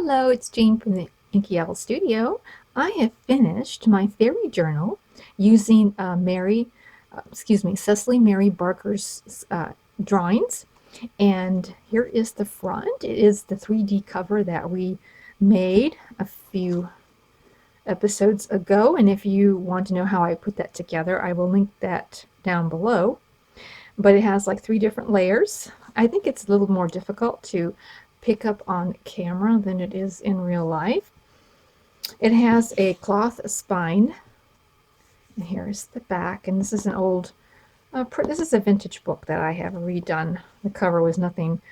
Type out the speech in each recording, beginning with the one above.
Hello, it's Jane from the Inky Studio. I have finished my fairy journal using Cecily Mary Barker's drawings. And here is the front. It is the 3D cover that we made a few episodes ago. And if you want to know how I put that together, I will link that down below. But it has like 3 different layers. I think it's a little more difficult to pick up on camera than it is in real life. It has a cloth spine, and here's the back. And this is an old, this is a vintage book that I have redone. The cover was nothing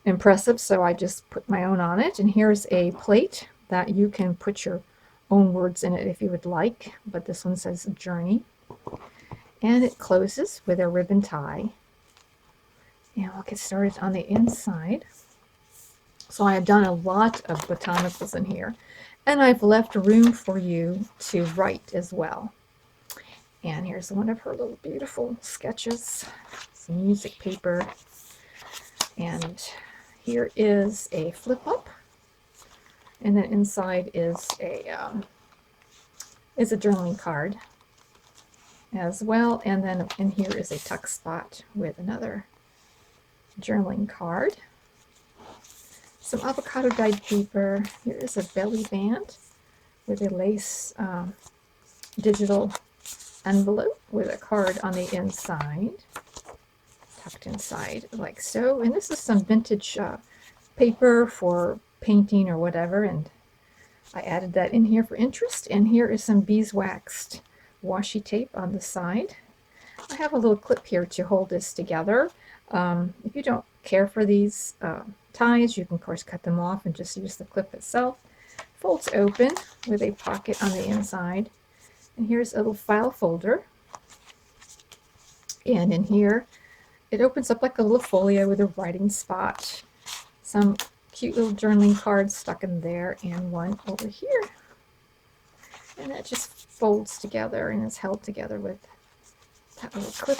impressive, so I just put my own on it. And here's a plate that you can put your own words in it if you would like, but this one says Journey. And it closes with a ribbon tie. And we'll get started on the inside. So I have done a lot of botanicals in here, and I've left room for you to write as well. And here's one of her little beautiful sketches, some music paper, and here is a flip up, and then inside is a journaling card as well, and then in here is a tuck spot with another journaling card. Some avocado dyed paper. Here is a belly band with a lace digital envelope with a card on the inside, tucked inside like so. And this is some vintage paper for painting or whatever, and I added that in here for interest. And here is some beeswaxed washi tape on the side. I have a little clip here to hold this together. If you don't care for these ties, you can of course cut them off and just use the clip itself. Folds open with a pocket on the inside, and here's a little file folder, and in here it opens up like a little folio with a writing spot, some cute little journaling cards stuck in there, and one over here, and that just folds together and is held together with that little clip.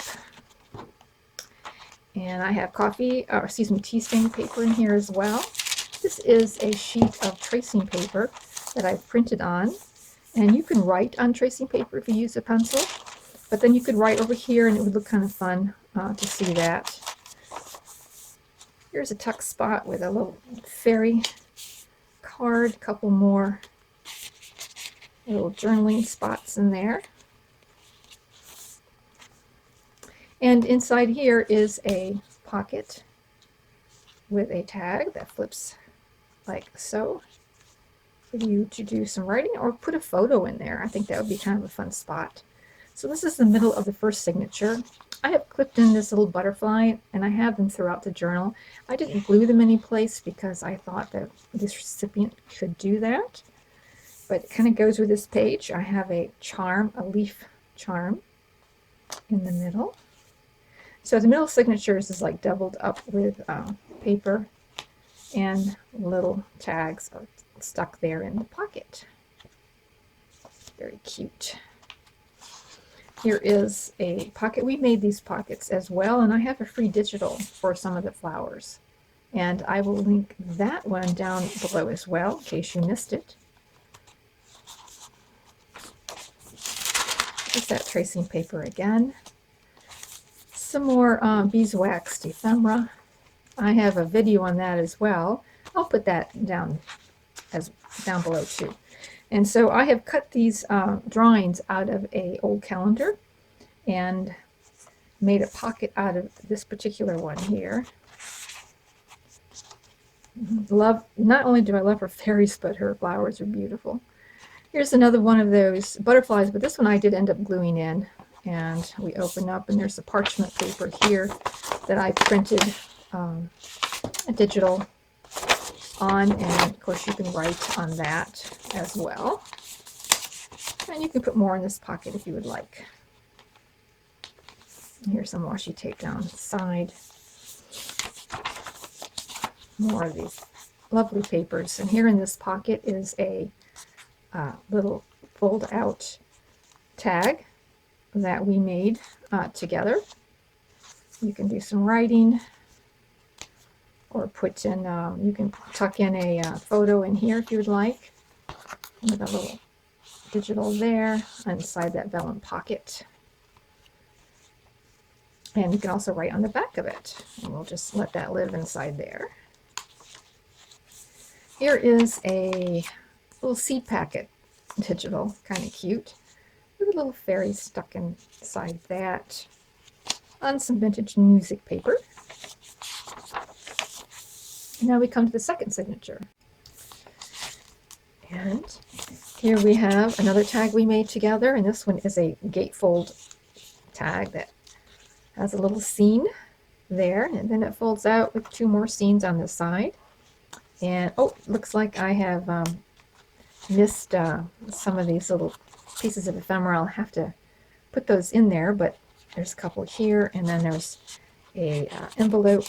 And I have tea stain paper in here as well. This is a sheet of tracing paper that I've printed on. And you can write on tracing paper if you use a pencil. But then you could write over here and it would look kind of fun to see that. Here's a tuck spot with a little fairy card, a couple more little journaling spots in there. And inside here is a pocket with a tag that flips like so for you to do some writing or put a photo in there. I think that would be kind of a fun spot. So this is the middle of the first signature. I have clipped in this little butterfly, and I have them throughout the journal. I didn't glue them any place because I thought that this recipient could do that. But it kind of goes with this page. I have a leaf charm in the middle. So the middle signatures is like doubled up with paper, and little tags are stuck there in the pocket. Very cute. Here is a pocket. We made these pockets as well, and I have a free digital for some of the flowers. And I will link that one down below as well in case you missed it. There's that tracing paper again. Some more beeswaxed ephemera. I have a video on that as well. I'll put that down below too. And so I have cut these drawings out of an old calendar and made a pocket out of this particular one here. Not only do I love her fairies, but her flowers are beautiful. Here's another one of those butterflies, but this one I did end up gluing in. And we open up, and there's a parchment paper here that I printed a digital on, and of course you can write on that as well. And you can put more in this pocket if you would like. Here's some washi tape down the side. More of these lovely papers. And here in this pocket is a little fold-out tag that we made together. You can do some writing or put in, you can tuck in a photo in here if you would like, with a little digital there inside that vellum pocket. And you can also write on the back of it, and we'll just let that live inside there. Here is a little seed packet digital, kind of cute, with a little fairy stuck inside that on some vintage music paper. Now we come to the second signature. And here we have another tag we made together, and this one is a gatefold tag that has a little scene there, and then it folds out with 2 more scenes on the side. And oh, looks like I have missed some of these little pieces of ephemera. I'll have to put those in there, but there's a couple here, and then there's a envelope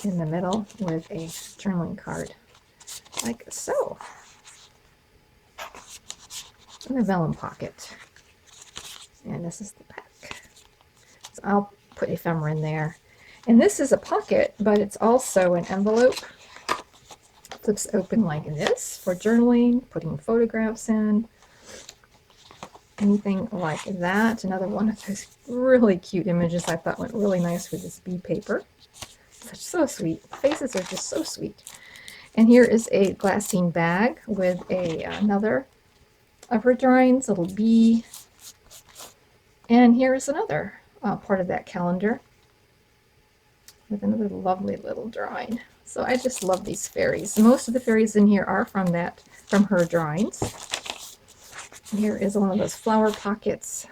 in the middle with a journaling card, like so, in the vellum pocket. And this is the back. So I'll put ephemera in there. And this is a pocket, but it's also an envelope. Flips open like this for journaling, putting photographs in, anything like that. Another one of those really cute images I thought went really nice with this bee paper. So sweet. The faces are just so sweet. And here is a glassine bag with another of her drawings, a little bee. And here is another part of that calendar with another lovely little drawing. So I just love these fairies. Most of the fairies in here are from her drawings. And here is one of those flower pockets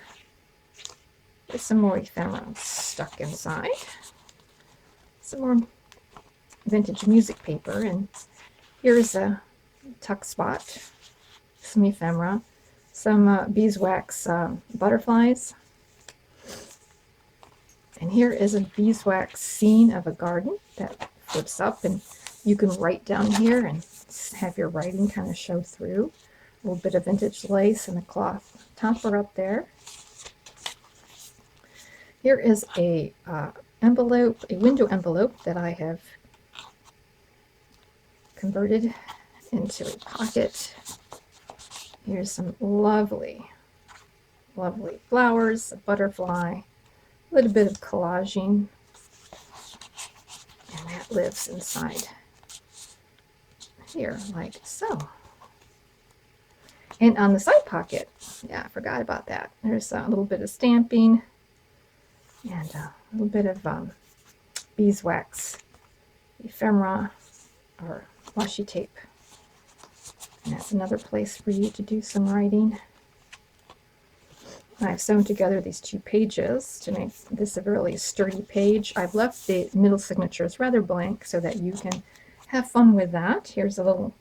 with some more ephemera stuck inside. Some more vintage music paper, and here's a tuck spot, some ephemera, some beeswax butterflies, and here is a beeswax scene of a garden that flips up, and you can write down here and have your writing kind of show through. A little bit of vintage lace and a cloth topper up there. Here is a envelope, a window envelope that I have converted into a pocket. Here's some lovely, lovely flowers, a butterfly, a little bit of collaging, and that lives inside here like so. And on the side pocket, yeah, I forgot about that. There's a little bit of stamping and a little bit of beeswax ephemera or washi tape. And that's another place for you to do some writing. I've sewn together these 2 pages to make this a really sturdy page. I've left the middle signatures rather blank so that you can have fun with that. Here's a little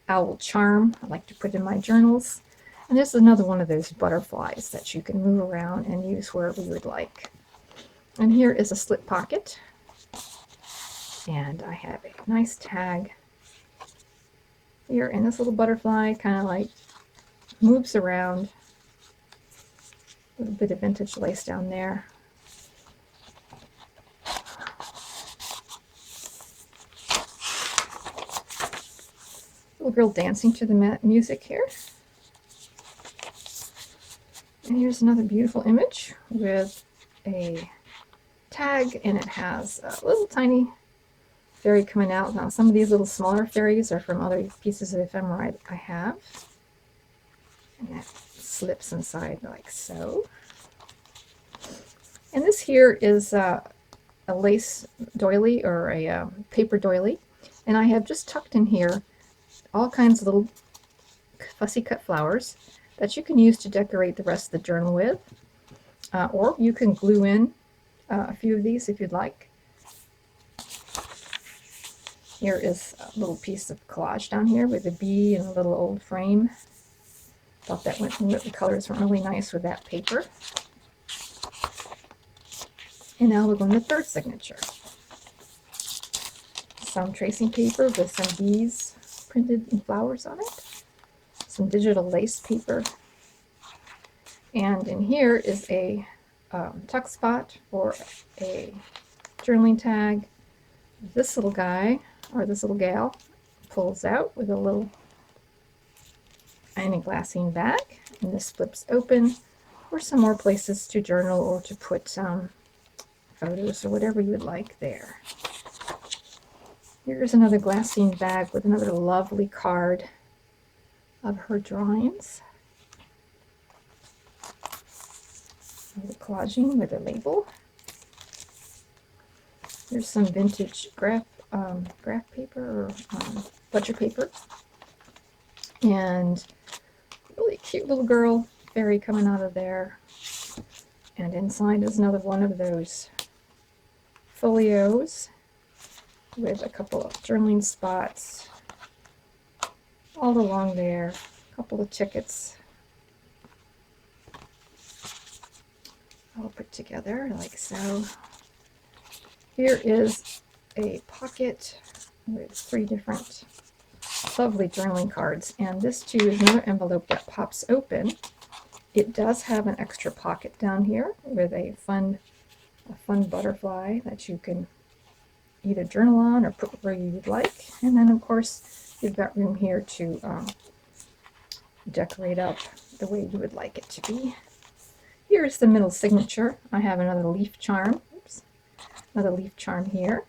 owl charm I like to put in my journals. And this is another one of those butterflies that you can move around and use wherever you would like. And here is a slip pocket, and I have a nice tag here, and this little butterfly kind of like moves around. A little bit of vintage lace down there. Little girl dancing to the music here. And here's another beautiful image with a tag, and it has a little tiny fairy coming out. Now some of these little smaller fairies are from other pieces of ephemera I have, and that slips inside like so. And this here is a lace doily, or a paper doily, and I have just tucked in here all kinds of little fussy cut flowers that you can use to decorate the rest of the journal with, or you can glue in a few of these if you'd like. Here is a little piece of collage down here with a bee and a little old frame. Thought that the colors went really nice with that paper. And now we're going to the third signature. Some tracing paper with some bees printed in flowers on it. Some digital lace paper. And in here is a tuck spot or a journaling tag this little guy, or this little gal, pulls out with a little tiny glassine bag, and this flips open for some more places to journal or to put some photos or whatever you would like there. Here's another glassine bag with another lovely card of her drawings. The collaging with a label. Here's some vintage graph paper or ledger paper. And really cute little girl fairy coming out of there. And inside is another one of those folios with a couple of journaling spots all along there. A couple of tickets all put together like so. Here is a pocket with 3 different lovely journaling cards, and this too is another envelope that pops open. It does have an extra pocket down here with a fun butterfly that you can either journal on or put where you would like, and then of course you've got room here to decorate up the way you would like it to be. Here's the middle signature. I have another leaf charm. Oops. Another leaf charm here.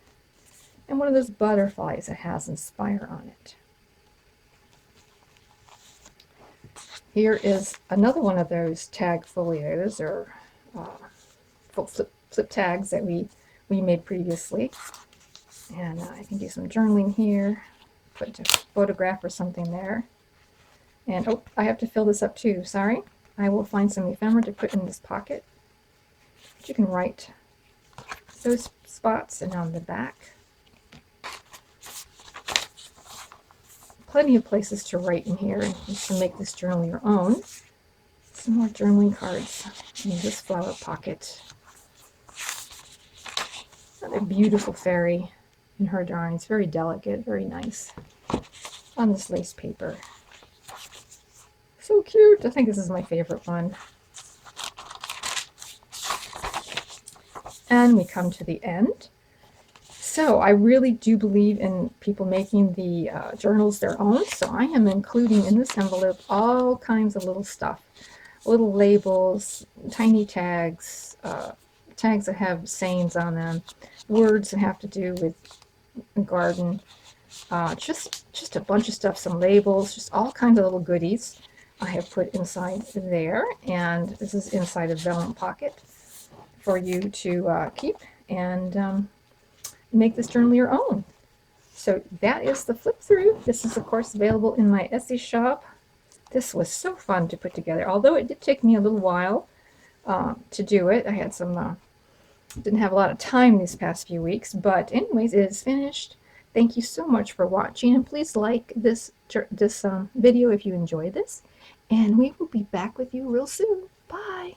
And one of those butterflies that has Inspire on it. Here is another one of those tag folios or flip tags that we made previously. And I can do some journaling here. Put a photograph or something there. And oh, I have to fill this up too, sorry. I will find some ephemera to put in this pocket. But you can write those spots and on the back. Plenty of places to write in here, and you can make this journal your own. Some more journaling cards in this flower pocket. Another beautiful fairy in her drawings. Very delicate, very nice. On this lace paper. So cute. I think this is my favorite one. And we come to the end. So I really do believe in people making the journals their own. So I am including in this envelope all kinds of little stuff. Little labels, tiny tags, tags that have sayings on them, words that have to do with garden, just a bunch of stuff, some labels, just all kinds of little goodies I have put inside there. And this is inside a vellum pocket for you to keep and make this journal your own. So that is the flip through. This is of course available in my Etsy shop. This was so fun to put together, although it did take me a little while to do it. I had some didn't have a lot of time these past few weeks, but anyways, it is finished. Thank you so much for watching, and please like this video if you enjoyed this, and we will be back with you real soon. Bye.